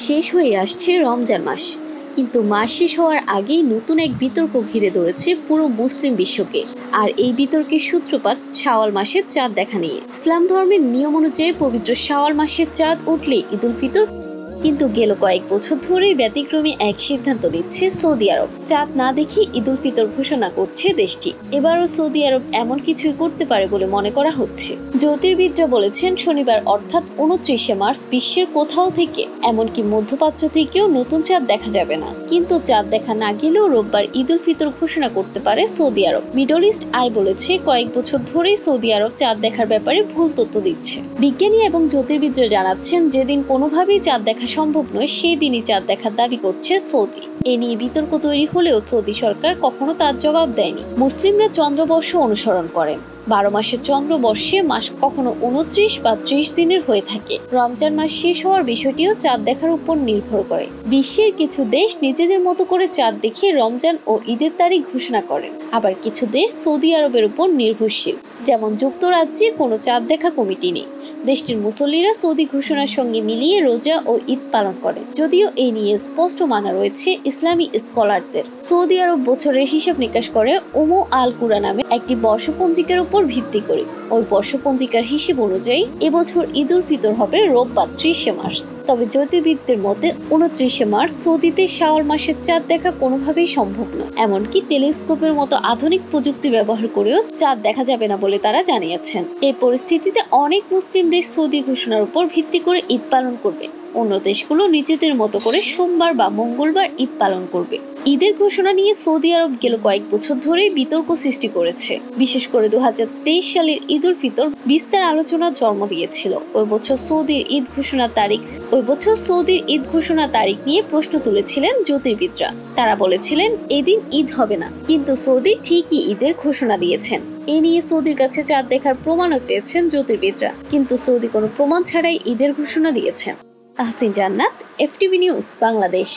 শেষ হয়ে আসছে রমজান মাস, কিন্তু মাস শেষ হওয়ার আগেই নতুন এক বিতর্ক ঘিরে ধরেছে পুরো মুসলিম বিশ্বকে। আর এই বিতর্কের সূত্রপাত শাওয়াল মাসের চাঁদ দেখা নিয়ে। ইসলাম ধর্মের নিয়ম অনুযায়ী পবিত্র শাওয়াল মাসের চাঁদ উঠলে ঈদ উল ফিতর, কিন্তু গেল কয়েক বছর ধরেই ব্যতিক্রমী এক সিদ্ধান্ত নিচ্ছে সৌদি আরব। চাঁদ না দেখে ঈদ উল ফিতর ঘোষণা করছে দেশটি। এবারও সৌদি আরব এমন কিছুই করতে পারে বলে মনে করা হচ্ছে। জ্যোতির্বিদরা বলেছেন শনিবার অর্থাৎ 29শে মার্চ বিশ্বের কোথাও থেকে, এমনকি মধ্যপ্রাচ্য থেকেও নতুন চাঁদ দেখা যাবে না। কিন্তু চাঁদ দেখা না গেলেও রোববার ঈদ উল ফিতর ঘোষণা করতে পারে সৌদি আরব। মিডল ইস্ট আই বলেছে কয়েক বছর ধরেই সৌদি আরব চাঁদ দেখার ব্যাপারে ভুল তথ্য দিচ্ছে। বিজ্ঞানী এবং জ্যোতির্বিদরা জানাচ্ছেন যেদিন কোনোভাবেই চাঁদ দেখা সম্ভব নয় সেই দিনই চাঁদ দেখার দাবি করছে সৌদি। এ নিয়ে বিতর্ক তৈরি হলেও সৌদি সরকার কখনো তার জবাব দেয়নি। মুসলিমরা চন্দ্রবর্ষ অনুসরণ করেন। 12 মাসের চন্দ্রবর্ষে মাস কখনো 29 বা 30 দিনের হয়ে থাকে। রমজান মাস শেষ হওয়ার বিষয়টিও চাঁদ দেখার উপর নির্ভর করে। বিশ্বের কিছু দেশ নিজেদের মতো করে চাঁদ দেখে রমজান ও ঈদের তারিখ ঘোষণা করেন। আবার কিছু দেশ সৌদি আরবের উপর নির্ভরশীল, যেমন যুক্তরাজ্যে কোনো চাঁদ দেখা কমিটি নেই। দেশটির মুসল্লিরা সৌদি ঘোষণার সঙ্গে মিলিয়ে রোজা ও ঈদ পালন করে, যদিও এই নিয়ে স্পষ্ট মানা রয়েছে ইসলামী স্কলারদের। সৌদি আরব বছরের হিসাব নিকাশ করে উমু আল কুরা নামে একটি বর্ষপঞ্জিকার উপর ভিত্তি করে। ওই বর্ষপঞ্জিকার হিসেব অনুযায়ী এবছর ঈদ উল ফিতর হবে রোববার 30শে মার্চ। তবে জ্যোতির্বিদদের মতে 29শে মার্চ সৌদিতে শাওয়াল মাসের চাঁদ দেখা কোনোভাবেই সম্ভব নয়। এমনকি টেলিস্কোপের মতো আধুনিক প্রযুক্তি ব্যবহার করেও চাঁদ দেখা যাবে না বলে তারা জানিয়েছেন। এই পরিস্থিতিতে অনেক মুসলিম দেশ সৌদি ঘোষণার উপর ভিত্তি করে ঈদ পালন করবে। অন্য দেশগুলো নিজেদের মতো করে সোমবার বা মঙ্গলবার ঈদ পালন করবে। ঈদের ঘোষণা নিয়ে সৌদি আরব গেল কয়েক বছর ধরেই বিতর্ক সৃষ্টি করেছে। বিশেষ করে 2023 সালের ঈদ উল ফিতর বিস্তার আলোচনার জন্ম দিয়েছিল। ওই বছর সৌদির ঈদ ঘোষণার তারিখ নিয়ে প্রশ্ন তুলেছিলেন জ্যোতির্বিদরা। তারা বলেছিলেন এদিন ঈদ হবে না, কিন্তু সৌদি ঠিকই ঈদের ঘোষণা দিয়েছেন। এ নিয়ে সৌদির কাছে চাঁদ দেখার প্রমাণও চেয়েছেন জ্যোতির্বিদরা, কিন্তু সৌদি কোনো প্রমাণ ছাড়াই ঈদের ঘোষণা দিয়েছেন। তাহসিন জান্নাত, এফটিভি নিউজ, বাংলাদেশ।